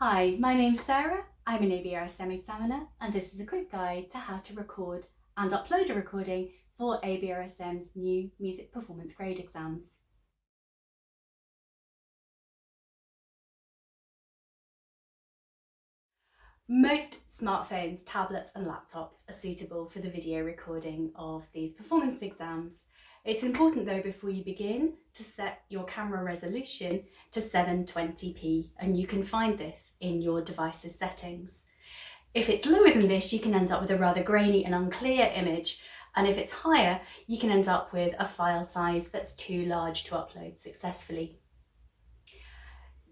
Hi, my name's Sarah. I'm an ABRSM examiner, and this is a quick guide to how to record and upload a recording for ABRSM's new music performance grade exams. Most smartphones, tablets and laptops are suitable for the video recording of these performance exams. It's important though, before you begin, to set your camera resolution to 720p, and you can find this in your device's settings. If it's lower than this, you can end up with a rather grainy and unclear image, and if it's higher, you can end up with a file size that's too large to upload successfully.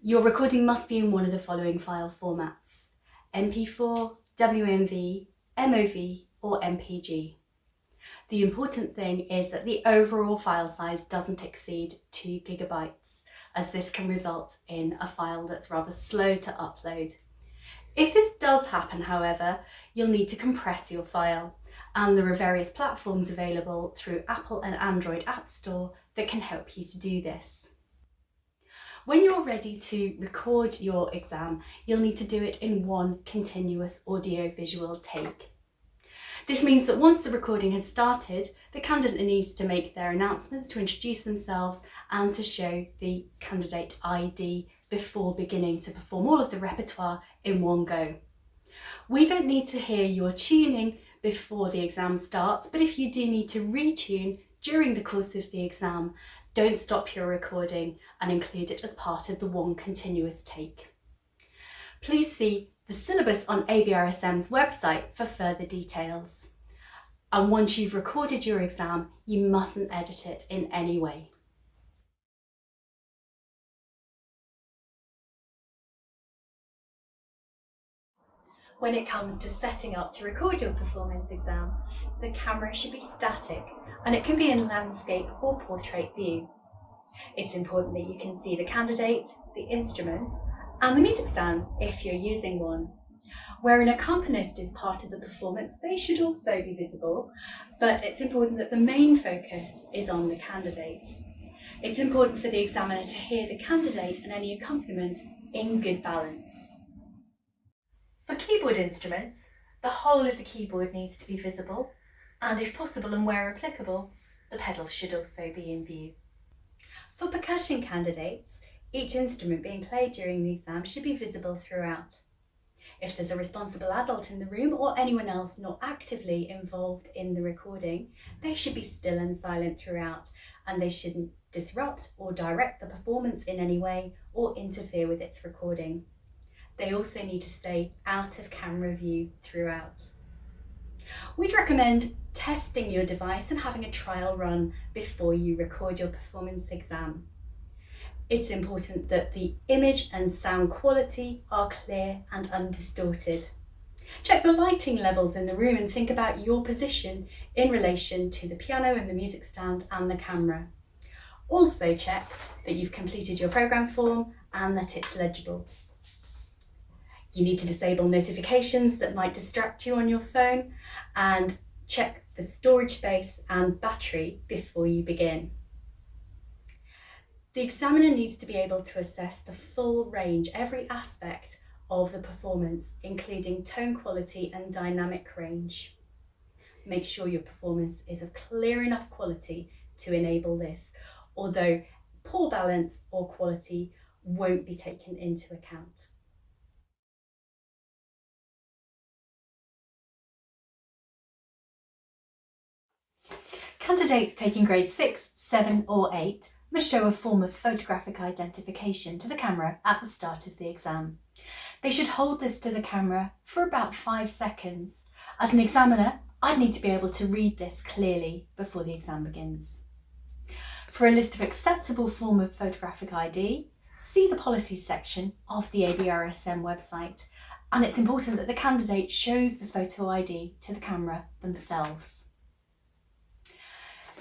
Your recording must be in one of the following file formats: MP4, WMV, MOV or MPG. The important thing is that the overall file size doesn't exceed 2 gigabytes, as this can result in a file that's rather slow to upload. If this does happen, however, you'll need to compress your file, and there are various platforms available through Apple and Android App Store that can help you to do this. When you're ready to record your exam, you'll need to do it in one continuous audio-visual take. This means that once the recording has started, the candidate needs to make their announcements to introduce themselves and to show the candidate ID before beginning to perform all of the repertoire in one go. We don't need to hear your tuning before the exam starts, but if you do need to retune during the course of the exam, don't stop your recording and include it as part of the one continuous take. Please see the syllabus on ABRSM's website for further details. And once you've recorded your exam, you mustn't edit it in any way. When it comes to setting up to record your performance exam, the camera should be static, and it can be in landscape or portrait view. It's important that you can see the candidate, the instrument, and the music stand if you're using one. Where an accompanist is part of the performance, they should also be visible, but it's important that the main focus is on the candidate. It's important for the examiner to hear the candidate and any accompaniment in good balance. For keyboard instruments, the whole of the keyboard needs to be visible, and if possible and where applicable, the pedals should also be in view. For percussion candidates, each instrument being played during the exam should be visible throughout. If there's a responsible adult in the room or anyone else not actively involved in the recording, they should be still and silent throughout, and they shouldn't disrupt or direct the performance in any way or interfere with its recording. They also need to stay out of camera view throughout. We'd recommend testing your device and having a trial run before you record your performance exam. It's important that the image and sound quality are clear and undistorted. Check the lighting levels in the room and think about your position in relation to the piano and the music stand and the camera. Also check that you've completed your program form and that it's legible. You need to disable notifications that might distract you on your phone, and check the storage space and battery before you begin. The examiner needs to be able to assess the full range, every aspect of the performance, including tone quality and dynamic range. Make sure your performance is of clear enough quality to enable this, although poor balance or quality won't be taken into account. Candidates taking grades 6, 7 or 8 must show a form of photographic identification to the camera at the start of the exam. They should hold this to the camera for about 5 seconds. As an examiner, I'd need to be able to read this clearly before the exam begins. For a list of acceptable form of photographic ID, see the policies section of the ABRSM website, and it's important that the candidate shows the photo ID to the camera themselves.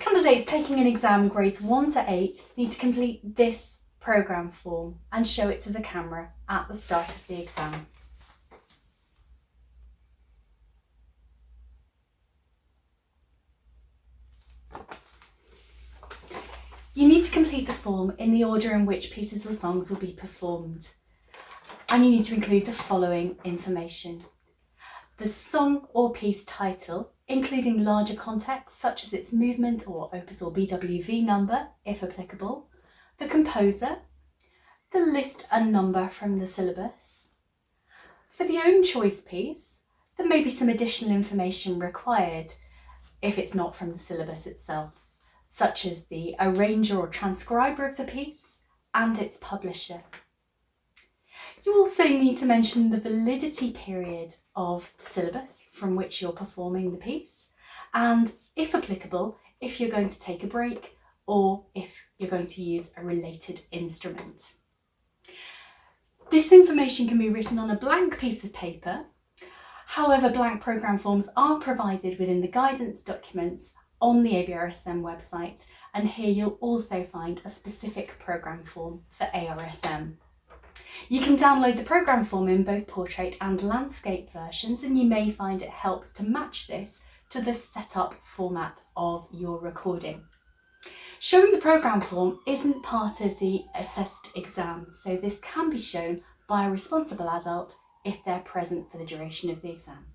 Candidates taking an exam grades 1 to 8 need to complete this program form and show it to the camera at the start of the exam. You need to complete the form in the order in which pieces of songs will be performed. and you need to include the following information: the song or piece title, including larger context such as its movement or opus or BWV number, if applicable, the composer, the list and number from the syllabus. For the own choice piece, there may be some additional information required if it's not from the syllabus itself, such as the arranger or transcriber of the piece and its publisher. You also need to mention the validity period of the syllabus from which you're performing the piece, and if applicable, if you're going to take a break or if you're going to use a related instrument. This information can be written on a blank piece of paper. However, blank programme forms are provided within the guidance documents on the ABRSM website, and here you'll also find a specific programme form for ARSM. You can download the programme form in both portrait and landscape versions, and you may find it helps to match this to the setup format of your recording. Showing the programme form isn't part of the assessed exam, so this can be shown by a responsible adult if they're present for the duration of the exam.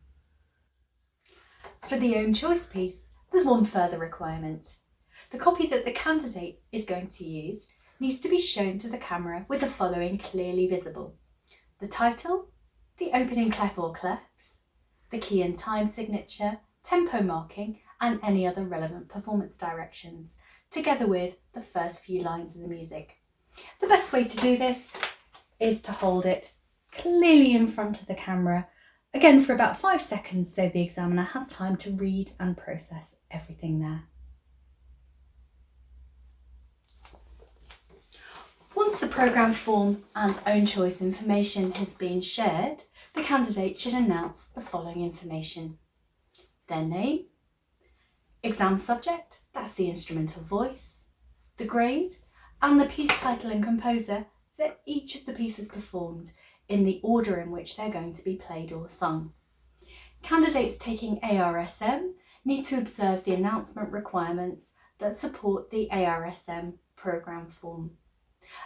For the own choice piece, there's one further requirement. The copy that the candidate is going to use needs to be shown to the camera with the following clearly visible: the title, the opening clef or clefs, the key and time signature, tempo marking, and any other relevant performance directions, together with the first few lines of the music. The best way to do this is to hold it clearly in front of the camera, again for about 5 seconds, so the examiner has time to read and process everything there. Once the programme form and own choice information has been shared, the candidate should announce the following information: their name, exam subject, that's the instrumental voice, the grade, and the piece title and composer for each of the pieces performed in the order in which they're going to be played or sung. Candidates taking ARSM need to observe the announcement requirements that support the ARSM programme form.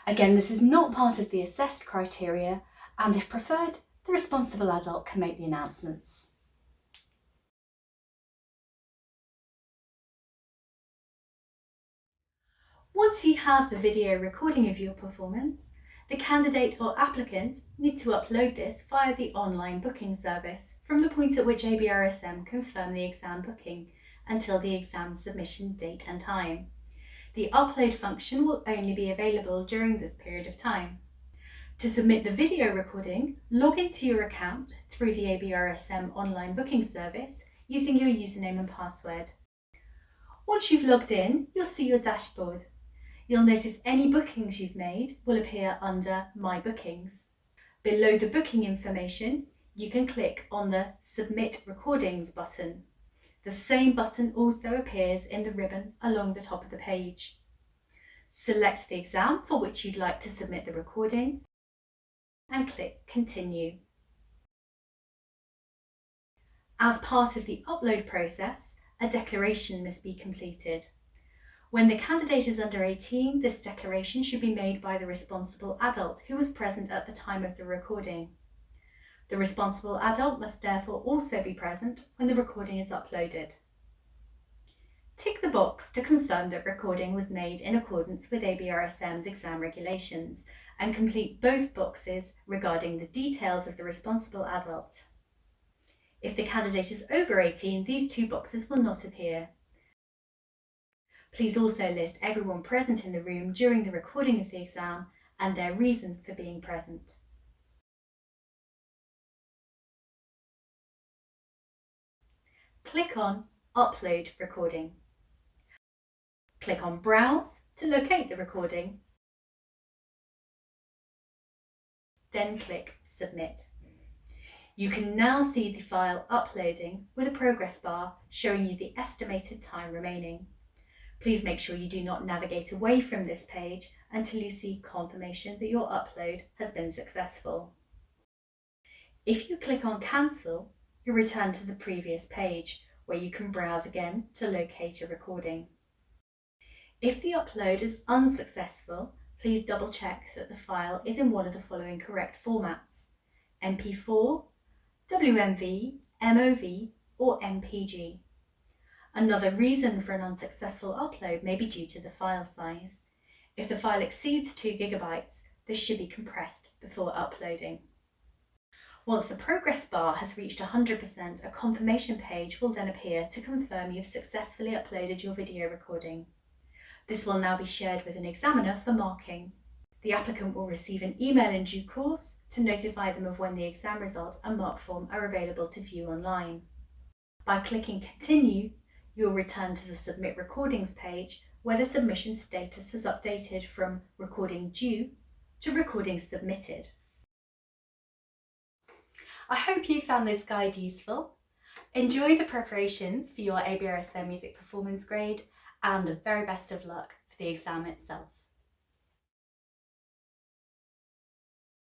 Again, this is not part of the assessed criteria, and if preferred, the responsible adult can make the announcements. Once you have the video recording of your performance, the candidate or applicant need to upload this via the online booking service from the point at which ABRSM confirm the exam booking until the exam submission date and time. The upload function will only be available during this period of time. To submit the video recording, log into your account through the ABRSM online booking service using your username and password. Once you've logged in, you'll see your dashboard. You'll notice any bookings you've made will appear under My Bookings. Below the booking information, you can click on the Submit Recordings button. The same button also appears in the ribbon along the top of the page. Select the exam for which you'd like to submit the recording and click Continue. As part of the upload process, a declaration must be completed. When the candidate is under 18, this declaration should be made by the responsible adult who was present at the time of the recording. The responsible adult must therefore also be present when the recording is uploaded. Tick the box to confirm that recording was made in accordance with ABRSM's exam regulations, and complete both boxes regarding the details of the responsible adult. If the candidate is over 18, these two boxes will not appear. Please also list everyone present in the room during the recording of the exam and their reason for being present. Click on Upload Recording. Click on Browse to locate the recording. Then click Submit. You can now see the file uploading with a progress bar showing you the estimated time remaining. Please make sure you do not navigate away from this page until you see confirmation that your upload has been successful. If you click on Cancel, you return to the previous page where you can browse again to locate a recording. If the upload is unsuccessful, please double check that the file is in one of the following correct formats: MP4, WMV, MOV, or MPG. Another reason for an unsuccessful upload may be due to the file size. If the file exceeds 2 GB, this should be compressed before uploading. Once the progress bar has reached 100%, a confirmation page will then appear to confirm you've successfully uploaded your video recording. This will now be shared with an examiner for marking. The applicant will receive an email in due course to notify them of when the exam results and mark form are available to view online. By clicking Continue, you'll return to the Submit Recordings page, where the submission status has updated from Recording Due to Recording Submitted. I hope you found this guide useful. Enjoy the preparations for your ABRSM music performance grade, and the very best of luck for the exam itself.